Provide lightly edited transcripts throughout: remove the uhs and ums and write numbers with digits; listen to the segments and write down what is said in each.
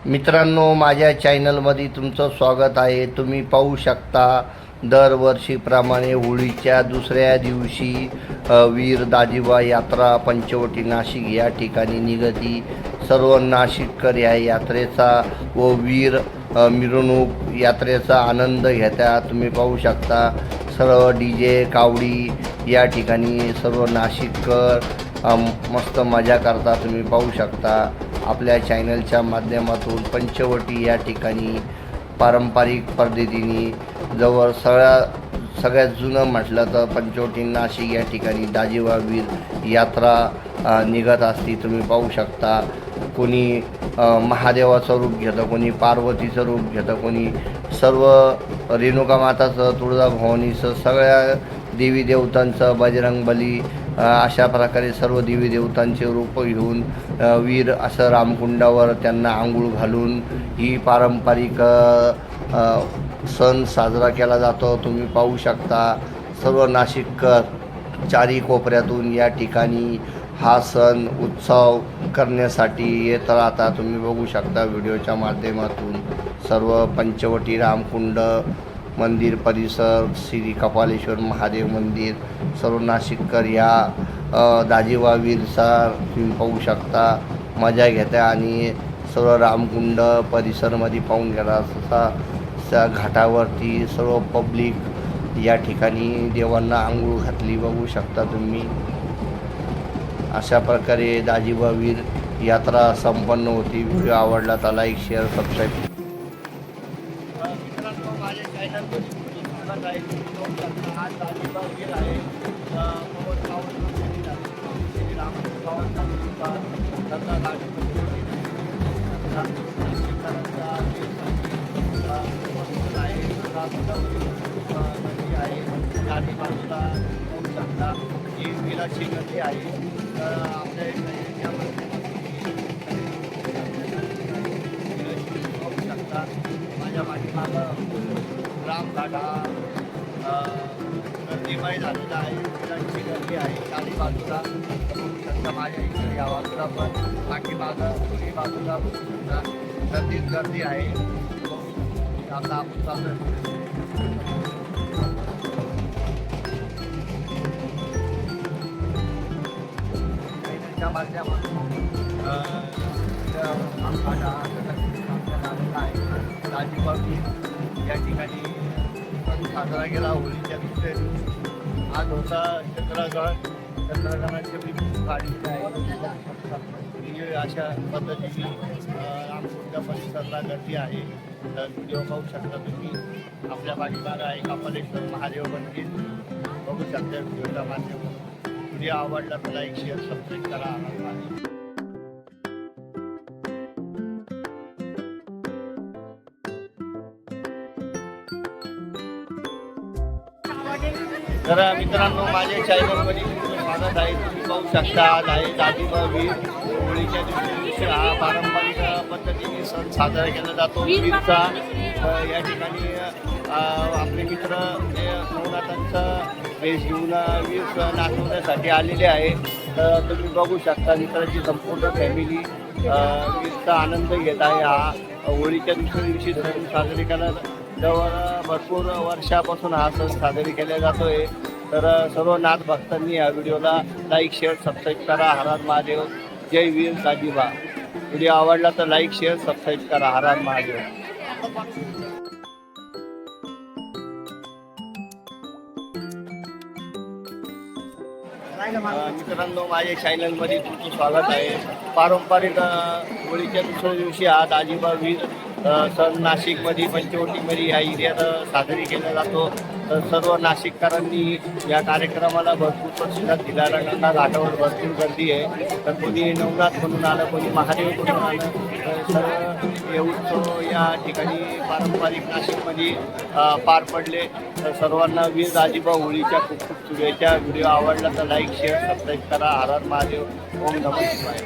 मित्रांनो, माझ्या चॅनलमध्ये तुमचं स्वागत आहे। तुम्ही पाहू शकता दरवर्षीप्रमाणे होळीच्या दुसऱ्या दिवशी वीर दाजीबा यात्रा पंचवटी नाशिक या ठिकाणी निघती। सर्व नाशिककर या यात्रेचा व वीर मिरवणूक यात्रेचा आनंद घेतात। तुम्ही पाहू शकता सर्व DJ कावडी या ठिकाणी सर्व नाशिककर मस्त मजा करता। तुम्ही पाहू शकता आपल्या चॅनलच्या माध्यमातून पंचवटी या ठिकाणी पारंपरिक पद्धतीने जवळ सगळ्यात जुनं म्हटलं तर पंचवटी नाशिक या ठिकाणी दाजीबा वीर यात्रा निघत असते। तुम्ही पाहू शकता कोणी महादेवाचं रूप घेतं, कोणी पार्वतीचं रूप घेतं, कोणी सर्व रेणुका माताचं, तुळजाभवानीचं, सगळ्या देवी देवतांचं, बजरंगबली अशा प्रकारे सर्व देवी देवतांचे रूप घेऊन वीर असं रामकुंडावर त्यांना आंघोळ घालून ही पारंपरिक सण साजरा केला जातो। तुम्ही पाहू शकता सर्व नाशिककर चारी कोपऱ्यातून या ठिकाणी हा सण उत्सव करण्यासाठी येत राहतात। तुम्ही बघू शकता व्हिडिओच्या माध्यमातून सर्व पंचवटी रामकुंड मंदिर परिसर, श्री कपालेश्वर महादेव मंदिर, सर्व नाशिककर या दाजीबा वीरचा तुम्ही पाहू शकता मजा घेता आणि सर्व रामकुंड परिसरमध्ये पाहून गेला असा घाटावरती सर्व पब्लिक या ठिकाणी देवांना आंघोळ घातली बघू शकता तुम्ही। अशा प्रकारे दाजीबा वीर यात्रा संपन्न होती। व्हिडिओ आवडला तर लाईक, शेअर, सबस्क्राईब। माझ्या पाठीमागं रामघाट हा गर्दीमय झालेला आहे। मुलांची गर्दी आहे चारी बाजूला। माझ्या इकडे या बाजूला पण पाठीमागं दोन्ही बाजूला गर्दी आहे। आता आपण चालू माध्यमातून दाजीबा वीर या ठिकाणी साजरा केला होळीच्या दुसऱ्या दिवशी। आज होता चंद्रग्रहणाची काढलेली आहे। अशा पद्धतीने रामकुंड परिसरला गर्दी आहे। तर व्हिडिओ पाहू शकता तुम्ही। आपल्या पाठीमागं आहे कपालेश्वर महादेव मंदिर बघू शकता व्हिडिओच्या माध्यमातून। व्हिडिओ आवडला तर लाईक, शेअर, सबस्क्राईब करा। तर मित्रांनो, माझ्या चॅनलमध्ये तुमचं स्वागत आहे। तुम्ही पाहू शकता आज आहे दाजीबा वीर होळीच्या दिवशी हा पारंपरिक पद्धतीने सण साजरा केला जातो। वीरचा या ठिकाणी आपले मित्र नवनाथांचा वेश घेऊन वीर नाचवण्यासाठी आलेले आहे। तर तुम्ही बघू शकता मित्राची संपूर्ण फॅमिली वीरचा आनंद घेत आहे। हा होळीच्या दुसऱ्या दिवशी सण साजरे केला जवळ भरपूर वर्षापासून हा सण साजरी केला जातो आहे। तर सर्व नाथ भक्तांनी या व्हिडिओला लाईक, शेअर, सबस्क्राईब करा। हर हर महादेव, जय वीर दाजीबा। व्हिडिओ आवडला तर लाईक, शेअर, सबस्क्राईब करा। हर हर महादेव। मित्रांनो, माझ्या चॅनलमध्ये तुमचं स्वागत आहे। पारंपरिक होळीच्या दुसऱ्या दिवशी हा दाजीबा वीर सण नाशिकमध्ये पंचवटीमध्ये या एरियात साजरी केला जातो। तर सर्व नाशिककरांनी या कार्यक्रमाला भरपूर प्रतिसाद दिला। रंगना घाटावर भरपूर गर्दी आहे। तर कोणी नवनाथ म्हणून आलं, कोणी महादेव म्हणून आलं। सर्व हे उत्सव या ठिकाणी पारंपरिक नाशिकमध्ये पार पडले। तर सर्वांना वीर दाजीबा होळीच्या खूप खूप शुभेच्छा। व्हिडिओ आवडला तर लाईक, शेअर, सबस्क्राईब करा। हर हर महादेव, ओम नमः शिवाय।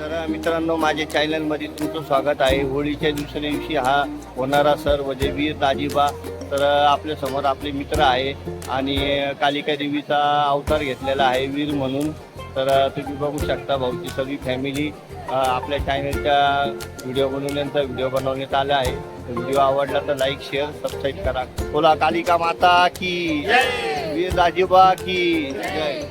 तर मित्रांनो, माझ्या चॅनलमध्ये तुमचं स्वागत आहे। होळीच्या दुसऱ्या दिवशी हा होणारा सण म्हणजे वीर दाजीबा तर आपल्यासमोर आपले मित्र आहे आणि कालिका देवीचा अवतार घेतलेला आहे वीर म्हणून. तर तुम्ही बघू शकता भाऊची सगळी फॅमिली आपल्या चॅनलच्या व्हिडिओ बनवण्याचा व्हिडिओ बनवण्यात आला आहे. व्हिडिओ आवडला तर लाईक शेअर सबस्क्राईब करा. बोला कालिका माता की जय, वीर दाजीबा की जय.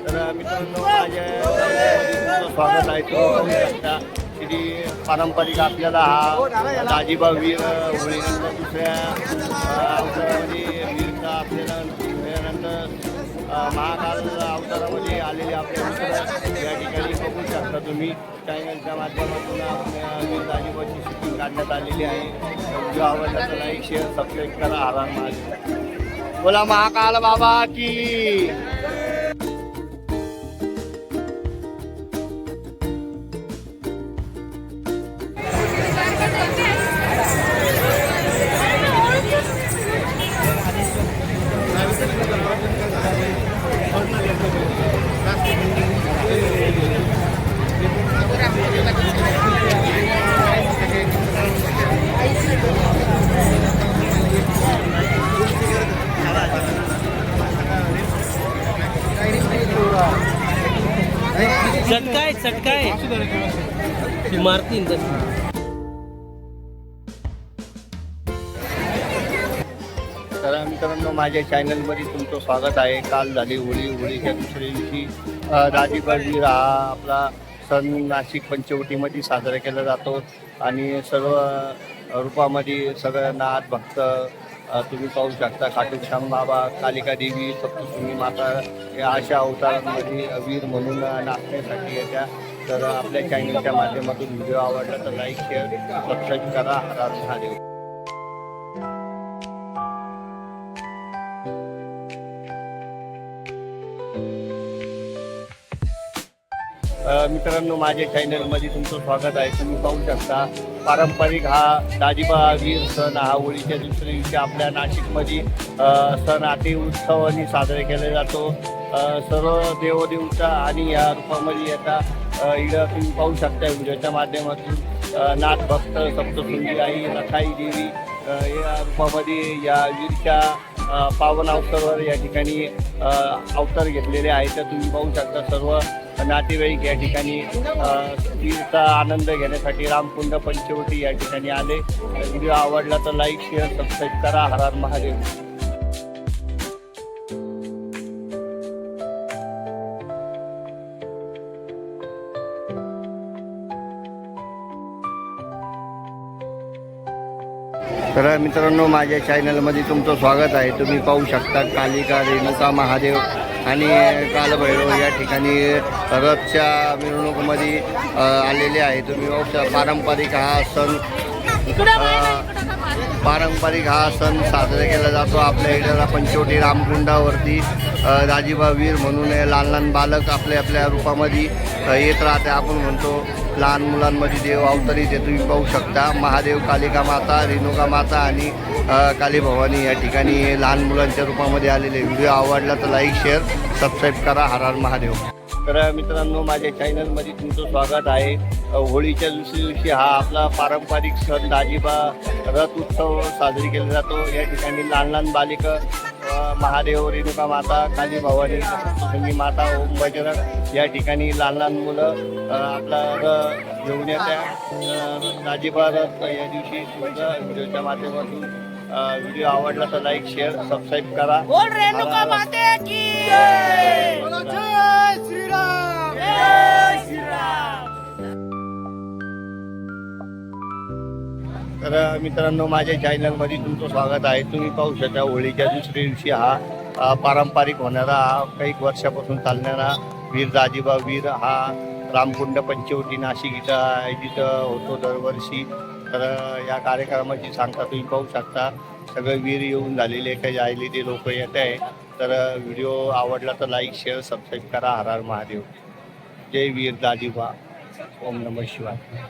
तर मित्रांनो माझ्या तुमचं स्वागत आहे. तुम्ही बघू शकता किती पारंपरिक आपल्याला हा दाजीबा वीर होळीनंतर दुसऱ्या अवतारामध्ये वीरचा आपल्याला त्यानंतर महाकाल अवतारामध्ये आलेले आपले मित्र या ठिकाणी बघू शकता तुम्ही. चॅनलच्या माध्यमातून वीर दाजीबाची शूटिंग काढण्यात आलेली आहे. व्हिडिओ आवडला तर लाईक शेअर सबस्क्राईब करा. आराम महाराज. बोला महाकाल बाबा की. चटकाय मारतीन तर मित्रांनो माझ्या चॅनलमध्ये तुमचं स्वागत आहे. काल झाली होळी. होळीच्या दुसऱ्या दिवशी दाजीबा वीर हा आपला सण नाशिक पंचवटीमध्ये साजरा केला जातो आणि सर्व रूपामध्ये सगळं नाथ भक्त तुम्ही पाहू शकता. खाटूश्याम बाबा, कालिका देवी, सप्तशृंगी माता या अशा अवतारांमध्ये वीर म्हणून नाचण्यासाठी येत्या. तर आपल्या चॅनलच्या माध्यमातून व्हिडिओ आवडला तर लाईक शेअर सबस्क्राईब करा. हर हर महादेव. मित्रांनो माझ्या चॅनलमध्ये तुमचं स्वागत आहे. तुम्ही पाहू शकता पारंपरिक हा दाजीबा वीर सण हा होळीच्या दुसऱ्या दिवशी आपल्या नाशिकमध्ये सण अति उत्सवाने साजरा केला जातो. सर्व देवदेवता आणि या रूपामध्ये आता इकडं तुम्ही पाहू शकता व्हिडिओच्या माध्यमातून नाथ भक्त सप्तशृंगी आई रखाई देवी या रूपामध्ये या वीरच्या पावन अवतारावर या ठिकाणी अवतार घेतलेले आहेत. तर तुम्ही पाहू शकता सर्व नातेवाईक या ठिकाणी वीरचा आनंद घेण्यासाठी रामकुंड पंचवटी या ठिकाणी आले. व्हिडिओ आवडला तर लाईक शेअर सबस्क्राईब करा. हर हर महादेव. तर मित्रांनो माझ्या चॅनलमध्ये तुमचं स्वागत आहे. तुम्ही पाहू शकता कालिका रेणुका महादेव आणि कालभैरव या ठिकाणी रथच्या मिरवणुकीमध्ये आलेले आहे. तुम्ही पाहू शकता पारंपरिक हा सण साजरा केला जातो. आपल्या इकडे पंचवटी रामकुंडावरती दाजीबा वीर म्हणून लहान लहान बालक आपल्या रूपामध्ये येत राहते. आपण म्हणतो लहान मुलांमध्ये देव अवतरित आहे. तुम्ही पाहू शकता महादेव, कालिका माता, रेणुका माता आणि काली भवानी या ठिकाणी लहान मुलांच्या रूपामध्ये आलेले. व्हिडिओ आवडला तर लाईक शेअर सबस्क्राईब करा. हर हर महादेव. तर मित्रांनो माझ्या चॅनलमध्ये तुमचं स्वागत आहे. होळीच्या दुसऱ्या दिवशी हा आपला पारंपरिक सण दाजीबा रथ उत्सव साजरी केला जातो. या ठिकाणी लहान लहान बालिका महादेव, रेणुका माता, काली भवानी, सप्तशृंगी माता, ओम बजरंग या ठिकाणी लहान लहान मुलं आपला घेऊन येत्या. दाजीबा रथ या दिवशी तुमचा व्हिडिओच्या माध्यमातून व्हिडिओ आवडला तर लाईक शेअर सबस्क्राईब करा. बोल रेणुका माते की जय. जय श्रीराम. जय श्रीराम. तर मित्रांनो माझ्या चॅनलमध्ये तुमचं स्वागत आहे. तुम्ही पाहू शकता होळीच्या दुसऱ्या दिवशी हा पारंपरिक होणारा काही वर्षापासून चालणारा वीर दाजीबा वीर हा रामकुंड पंचवटी नाशिक इथं आयोजित होतो दरवर्षी. तर या कार्यक्रमाची सांगता तुम्ही पाहू शकता. सगळे वीर येऊन झालेले काही आलेली ते लोक येत आहे. तर व्हिडिओ आवडला तर लाईक शेअर सबस्क्राईब करा. हर हर महादेव. जय वीर दाजीबा. ओम नमः शिवाय.